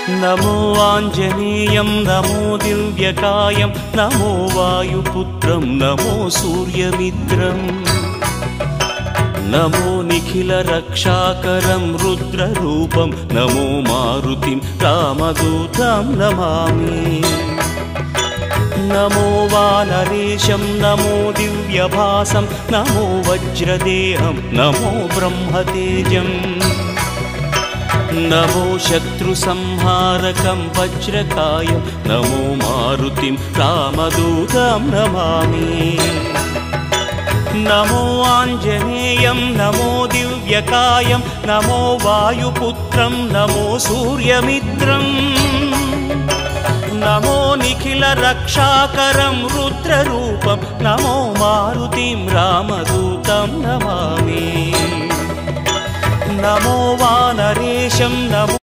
नमो आञ्जनेयं नमो दिव्यकायं नमो वायुपुत्रं नमो सूर्यमित्रम् नमो निखिलरक्षाकरं रुद्ररूपं नमो मारुतिं रामदूतं Namami नमो वानरेशं नमो दिव्यभासं नमो वज्रदेहं नमो ब्रह्मतेजम् नमो शत्रुसंहारकं वज्रकायं नमो मारुतिं रामदूतं Namami नमो आञ्जनेयं नमो दिव्यकायं नमो वायुपुत्रं नमो सूर्यमित्रम् नमो निखिलरक्षाकरं रुद्ररूपं नमो मारुतिं रामदूतं Namami नमो वानरेशं नमो